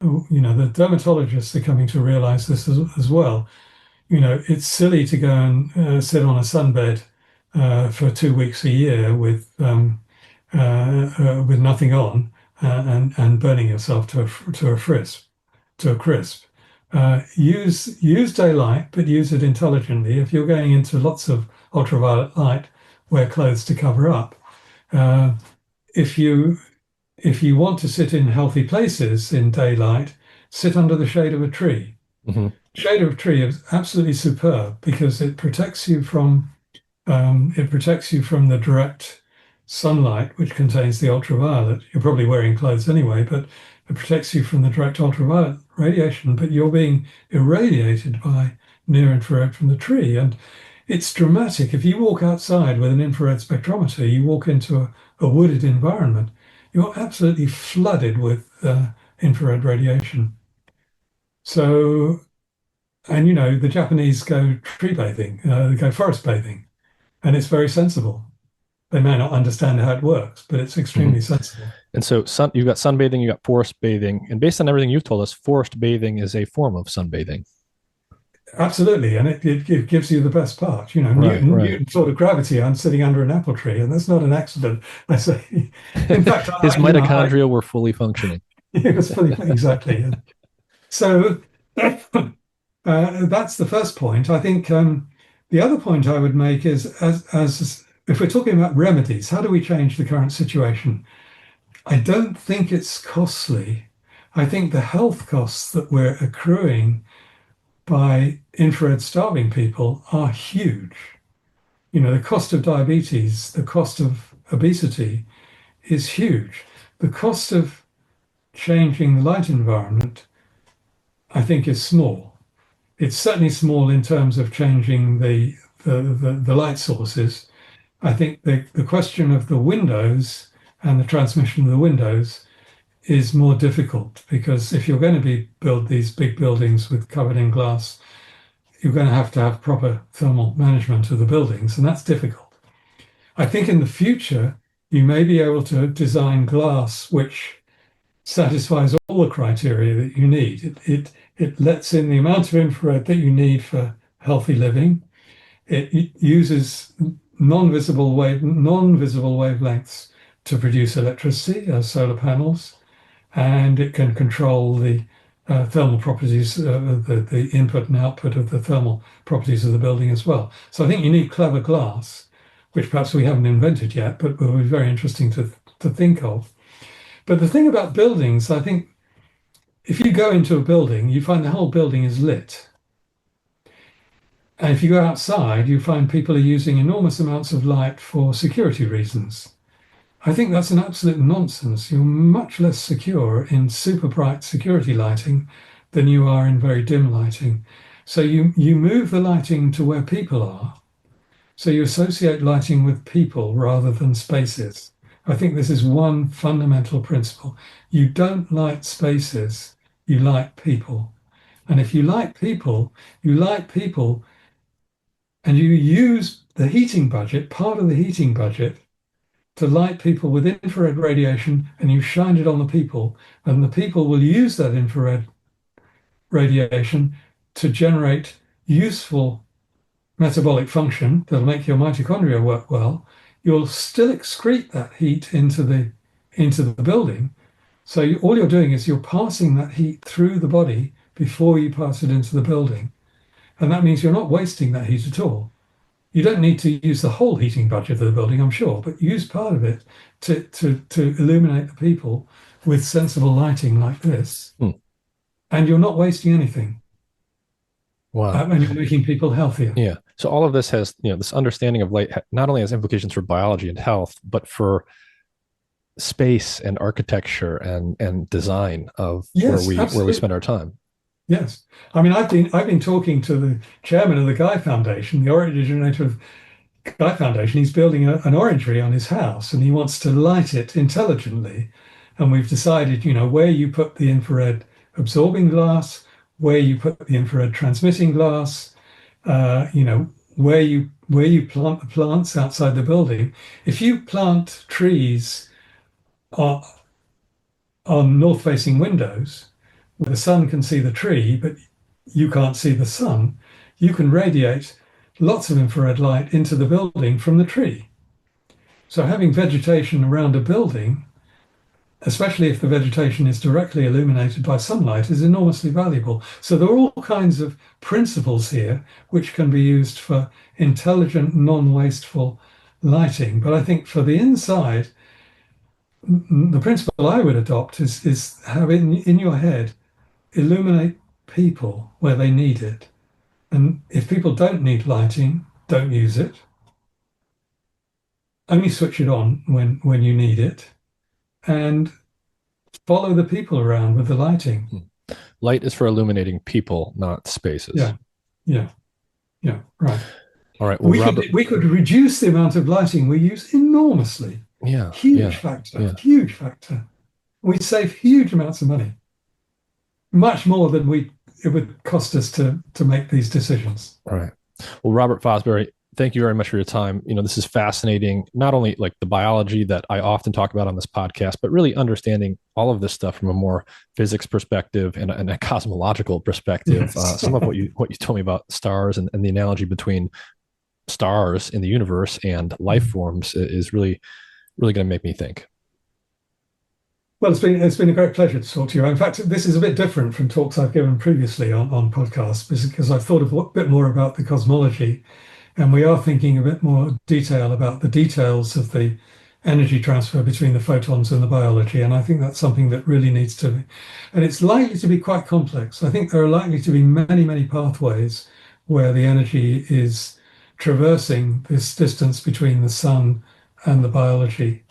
the dermatologists are coming to realize this as well. It's silly to go and sit on a sunbed for 2 weeks a year with nothing on and burning yourself to a crisp. Use daylight, but use it intelligently. If you're going into lots of ultraviolet light, wear clothes to cover up. Uh, if you if you want to sit in healthy places in daylight, sit under the shade of a tree. Hmm. Shade of a tree is absolutely superb because it protects you from the direct sunlight, which contains the ultraviolet. You're probably wearing clothes anyway, but it protects you from the direct ultraviolet radiation, but you're being irradiated by near infrared from the tree. And it's dramatic. If you walk outside with an infrared spectrometer, you walk into a wooded environment, you're absolutely flooded with infrared radiation. So, and the Japanese go tree bathing, they go forest bathing, and it's very sensible. They may not understand how it works, but it's Hmm. extremely sensible. And so you've got sunbathing, you've got forest bathing, and based on everything you've told us, forest bathing is a form of sunbathing. Absolutely, and it gives you the best part. Right, right. Newton thought of gravity. I'm sitting under an apple tree, and that's not an accident. I say, in fact, His I mitochondria were fully functioning. it was fully exactly. So that's the first point. I think the other point I would make is, as if we're talking about remedies, how do we change the current situation? I don't think it's costly. I think the health costs that we're accruing by infrared starving people are huge. The cost of diabetes, the cost of obesity is huge. The cost of changing the light environment, I think, is small. It's certainly small in terms of changing the light sources. I think the question of the windows and the transmission of the windows is more difficult because if you're going to build these big buildings with covered in glass, you're going to have proper thermal management of the buildings, and that's difficult. I think in the future, you may be able to design glass which satisfies all the criteria that you need. It lets in the amount of infrared that you need for healthy living. It uses non-visible wavelengths to produce electricity, as solar panels, and it can control the thermal properties, the input and output of the thermal properties of the building as well. So I think you need clever glass, which perhaps we haven't invented yet, but will be very interesting to think of. But the thing about buildings, I think if you go into a building, you find the whole building is lit. And if you go outside, you find people are using enormous amounts of light for security reasons. I think that's an absolute nonsense. You're much less secure in super bright security lighting than you are in very dim lighting. So you move the lighting to where people are. So you associate lighting with people rather than spaces. I think this is one fundamental principle. You don't light spaces, you light people. And if you light people and you use the heating budget, part of the heating budget, to light people with infrared radiation and you shine it on the people, and the people will use that infrared radiation to generate useful metabolic function that'll make your mitochondria work well. You'll still excrete that heat into the building. So all you're doing is you're passing that heat through the body before you pass it into the building. And that means you're not wasting that heat at all. You don't need to use the whole heating budget of the building, I'm sure, but use part of it to illuminate the people with sensible lighting like this. Hmm. And you're not wasting anything. Wow. And you're making people healthier. Yeah. So all of this has, this understanding of light not only has implications for biology and health, but for space and architecture and design of Yes, where we spend absolutely. our time. Yes. I mean, I've been talking to the chairman of the Guy Foundation, the originator of Guy Foundation. He's building an orangery on his house and he wants to light it intelligently. And we've decided, where you put the infrared absorbing glass, where you put the infrared transmitting glass, where you plant the plants outside the building. If you plant trees on, on north-facing windows, where the sun can see the tree, but you can't see the sun, you can radiate lots of infrared light into the building from the tree. So having vegetation around a building, especially if the vegetation is directly illuminated by sunlight, is enormously valuable. So there are all kinds of principles here which can be used for intelligent, non-wasteful lighting. But I think for the inside, the principle I would adopt is have in your head, illuminate people where they need it. And if people don't need lighting, don't use it. Only switch it on when you need it. And follow the people around with the lighting. Light is for illuminating people, not spaces. Yeah, yeah, yeah, right. All right. Well, Robert, we could reduce the amount of lighting we use enormously. yeah, Huge yeah, factor, yeah. huge factor. We'd save huge amounts of money, much more than it would cost us to make these decisions. All right. Well, Robert Fosbury, thank you very much for your time. This is fascinating, not only like the biology that I often talk about on this podcast, but really understanding all of this stuff from a more physics perspective and a cosmological perspective. Yes. Some of what you told me about stars and the analogy between stars in the universe and life forms is really, really going to make me think. Well, it's been a great pleasure to talk to you. In fact, this is a bit different from talks I've given previously on podcasts because I've thought a bit more about the cosmology, and we are thinking a bit more detail about the details of the energy transfer between the photons and the biology. And I think that's something that really needs to be, and it's likely to be quite complex. I think there are likely to be many, many pathways where the energy is traversing this distance between the sun and the biology.